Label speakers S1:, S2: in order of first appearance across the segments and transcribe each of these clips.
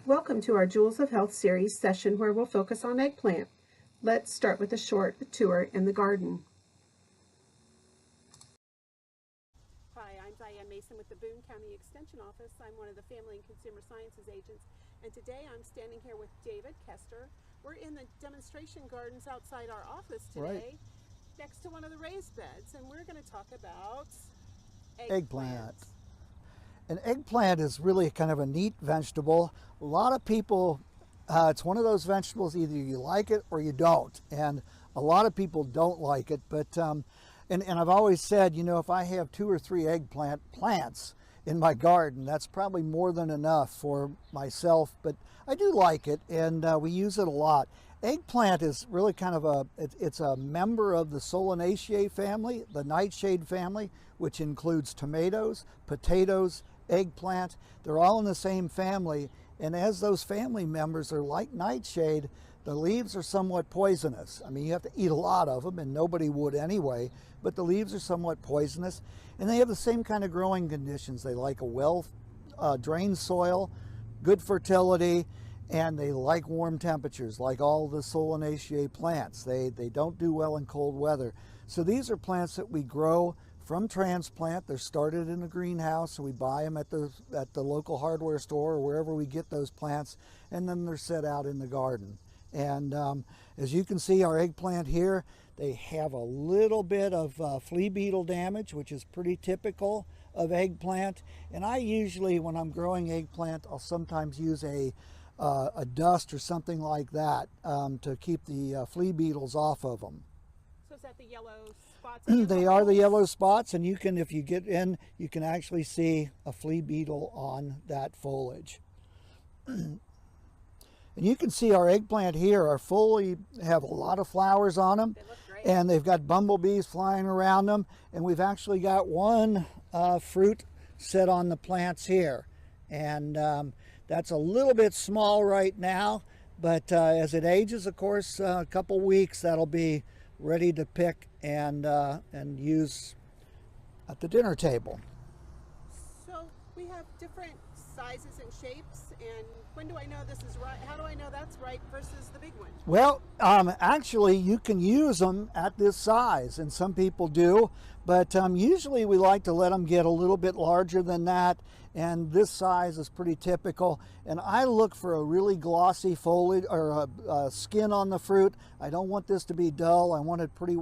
S1: Welcome to our Jewels of Health series session where we'll focus on eggplant. Let's start with a short tour in the garden. Hi, I'm Diane Mason with the Boone County Extension Office. I'm one of the Family and Consumer Sciences agents, and today I'm standing here with David Kester. We're in the demonstration gardens outside our office today, next to one of the raised beds, and we're going to talk about eggplant.
S2: An eggplant is really kind of a neat vegetable. A lot of people, it's one of those vegetables, either you like it or you don't. And a lot of people don't like it, but, and I've always said, you know, if I have 2 or 3 eggplant plants in my garden, that's probably more than enough for myself, but I do like it, and we use it a lot. Eggplant is really kind of it's a member of the Solanaceae family, the nightshade family, which includes tomatoes, potatoes, eggplant. They're all in the same family, and as those family members are like nightshade, the leaves are somewhat poisonous. I mean, you have to eat a lot of them, and nobody would anyway, but the leaves are somewhat poisonous, and they have the same kind of growing conditions. They like a well drained soil, good fertility, and they like warm temperatures, like all the Solanaceae plants. They don't do well in cold weather. So these are plants that we grow from transplant. They're started in a greenhouse, so we buy them at the local hardware store or wherever we get those plants, and then they're set out in the garden. And as you can see, our eggplant here, they have a little bit of flea beetle damage, which is pretty typical of eggplant. And I usually, when I'm growing eggplant, I'll sometimes use a dust or something like that to keep the flea beetles off of them.
S1: So is that the yellow spots?
S2: They are the yellow spots, and you can, if you get in, you can actually see a flea beetle on that foliage. And you can see our eggplant here are have a lot of flowers on them.
S1: They look great.
S2: And they've got bumblebees flying around them, and we've actually got one fruit set on the plants here. And that's a little bit small right now, but as it ages, of course, a couple weeks, that'll be ready to pick and use at the dinner table.
S1: So we have different sizes and shapes, and when do I know this is right? How do I know that's right versus the big one?
S2: Well, actually, you can use them at this size, and some people do, but usually we like to let them get a little bit larger than that, and this size is pretty typical. And I look for a really glossy foliage or skin on the fruit. I don't want this to be dull. I want it pretty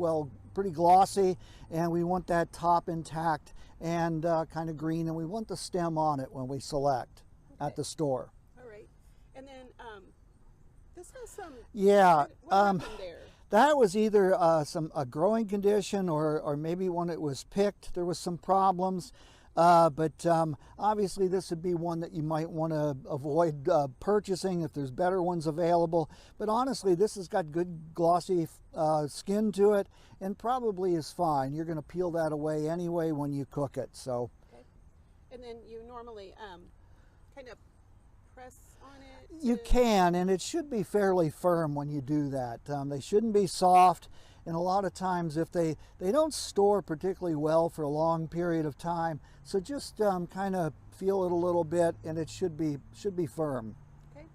S2: glossy, and we want that top intact and kind of green, and we want the stem on it when we select at the store.
S1: All right, and then this has some.
S2: Yeah.
S1: What happened there?
S2: That was either a growing condition or maybe when it was picked, there was some problems. But obviously this would be one that you might want to avoid purchasing if there's better ones available. But honestly, this has got good glossy skin to it and probably is fine. You're going to peel that away anyway when you cook it. So. Okay.
S1: And then you normally kind of press on it?
S2: You can, and it should be fairly firm when you do that. They shouldn't be soft. And a lot of times if they don't store particularly well for a long period of time, so just kind of feel it a little bit, and it should be firm.
S1: Okay.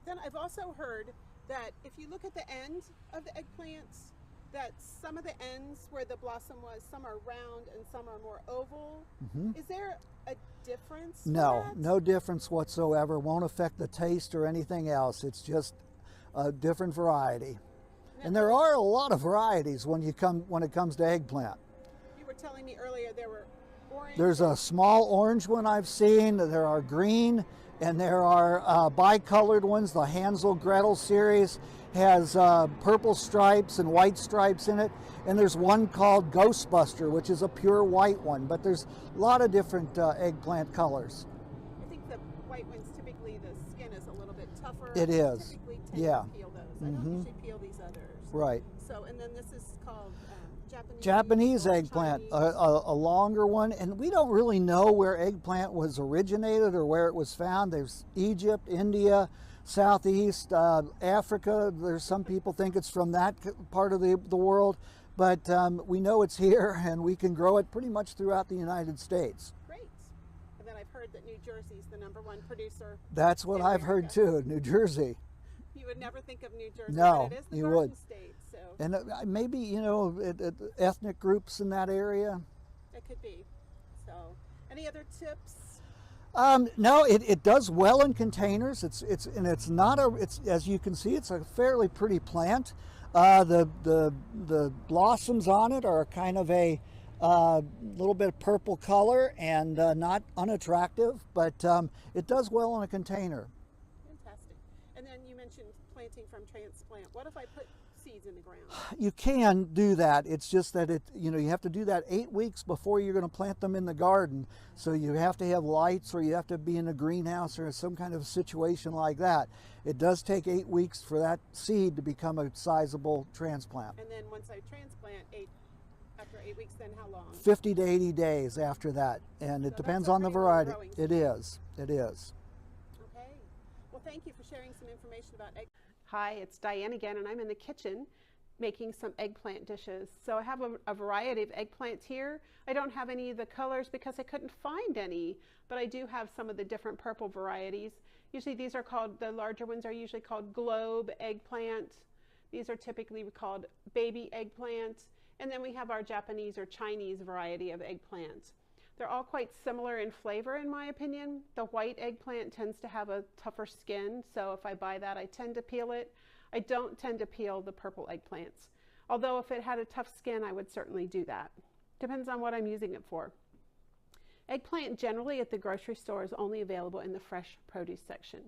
S1: Then I've also heard that if you look at the end of the eggplants, that some of the ends where the blossom was, some are round and some are more oval. Mm-hmm. Is there a difference?
S2: No, no difference whatsoever. Won't affect the taste or anything else. It's just a different variety. And there are a lot of varieties when it comes to eggplant.
S1: You were telling me earlier there were orange.
S2: There's a small orange one I've seen. There are green, and there are bicolored ones. The Hansel Gretel series has purple stripes and white stripes in it. And there's one called Ghostbuster, which is a pure white one. But there's a lot of different eggplant colors.
S1: I think the white ones, typically the skin is a little bit tougher.
S2: It is.
S1: Typically tend
S2: Yeah.
S1: to peel those. I don't usually peel these others.
S2: Right.
S1: So, and then this is called
S2: Japanese eggplant, a longer one, and we don't really know where eggplant was originated or where it was found. There's Egypt, India, Southeast, Africa. There's some people think it's from that part of the world, but we know it's here, and we can grow it pretty much throughout the United States.
S1: Great. And then I've heard heard that New Jersey's the #1 producer.
S2: That's what
S1: in
S2: I've heard
S1: America.
S2: too, New Jersey.
S1: You would never think of New Jersey,
S2: No,
S1: but it is the
S2: you
S1: Garden
S2: would.
S1: State, so
S2: And maybe, ethnic groups in that area.
S1: it could be. So, any other tips?
S2: No, it does well in containers. It's not a, it's, as you can see, it's a fairly pretty plant. The blossoms on it are kind of a little bit of purple color and not unattractive, but it does well in a container.
S1: Fantastic. And then you mentioned planting from transplant. What if I put seeds in the ground?
S2: You can do that. It's just that you have to do that 8 weeks before you're going to plant them in the garden. So you have to have lights, or you have to be in a greenhouse or some kind of situation like that. It does take 8 weeks for that seed to become a sizable transplant.
S1: And then once I transplant, after 8 weeks, then how long?
S2: 50 to 80 days after that, and it
S1: So
S2: depends
S1: that's a
S2: on the
S1: pretty long
S2: variety.
S1: growing
S2: It is. It is.
S1: Okay. Well, thank you for sharing some information about egg. Hi, it's Diane again, and I'm in the kitchen making some eggplant dishes. So I have a variety of eggplants here. I don't have any of the colors because I couldn't find any, but I do have some of the different purple varieties. Usually these are called, the larger ones are usually called globe eggplant. These are typically called baby eggplant. And then we have our Japanese or Chinese variety of eggplant. They're all quite similar in flavor, in my opinion. The white eggplant tends to have a tougher skin, so if I buy that, I tend to peel it. I don't tend to peel the purple eggplants. Although if it had a tough skin, I would certainly do that. Depends on what I'm using it for. Eggplant generally at the grocery store is only available in the fresh produce section.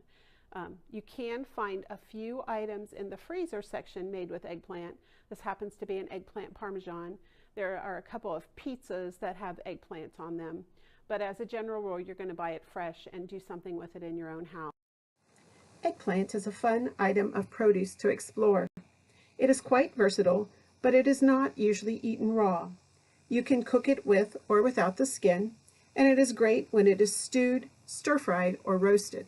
S1: You can find a few items in the freezer section made with eggplant. This happens to be an eggplant parmesan. There are a couple of pizzas that have eggplants on them. But as a general rule, you're going to buy it fresh and do something with it in your own house. Eggplant is a fun item of produce to explore. It is quite versatile, but it is not usually eaten raw. You can cook it with or without the skin, and it is great when it is stewed, stir-fried, or roasted.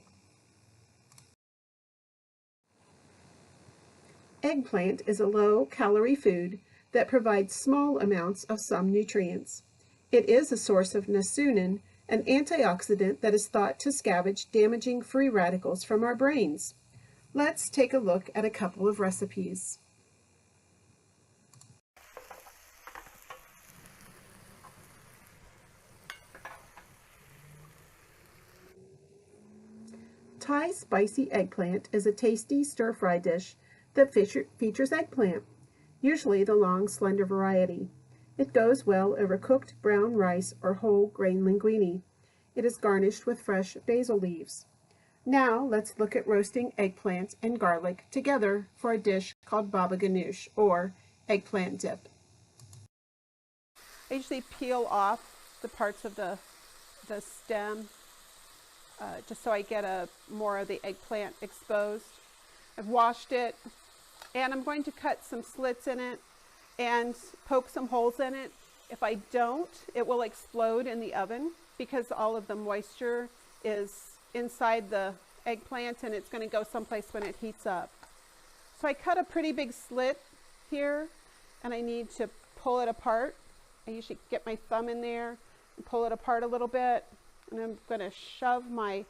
S1: Eggplant is a low-calorie food that provides small amounts of some nutrients. It is a source of nicotine, an antioxidant that is thought to scavenge damaging free radicals from our brains. Let's take a look at a couple of recipes. Thai spicy eggplant is a tasty stir-fry dish that features eggplant, usually the long, slender variety. It goes well over cooked brown rice or whole grain linguine. It is garnished with fresh basil leaves. Now let's look at roasting eggplant and garlic together for a dish called baba ganoush, or eggplant dip. I usually peel off the parts of the stem just so I get more of the eggplant exposed. I've washed it, and I'm going to cut some slits in it and poke some holes in it. If I don't, it will explode in the oven because all of the moisture is inside the eggplant and it's going to go someplace when it heats up. So I cut a pretty big slit here, and I need to pull it apart. I usually get my thumb in there and pull it apart a little bit, and I'm going to shove my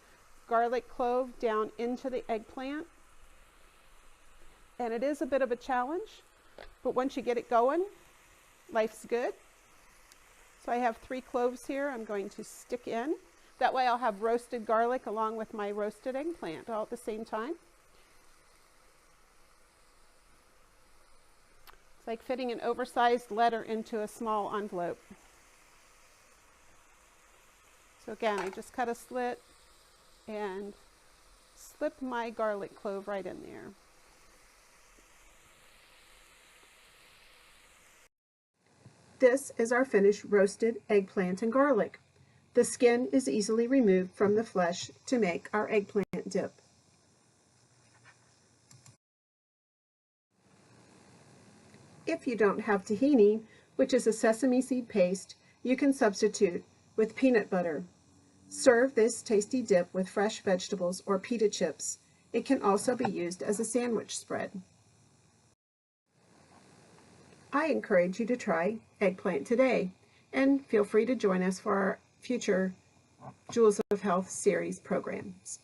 S1: garlic clove down into the eggplant. And it is a bit of a challenge, but once you get it going, life's good. So I have 3 cloves here I'm going to stick in. That way I'll have roasted garlic along with my roasted eggplant all at the same time. It's like fitting an oversized letter into a small envelope. So again, I just cut a slit and slip my garlic clove right in there. This is our finished roasted eggplant and garlic. The skin is easily removed from the flesh to make our eggplant dip. If you don't have tahini, which is a sesame seed paste, you can substitute with peanut butter. Serve this tasty dip with fresh vegetables or pita chips. It can also be used as a sandwich spread. I encourage you to try eggplant today, and feel free to join us for our future Jewels of Health series programs.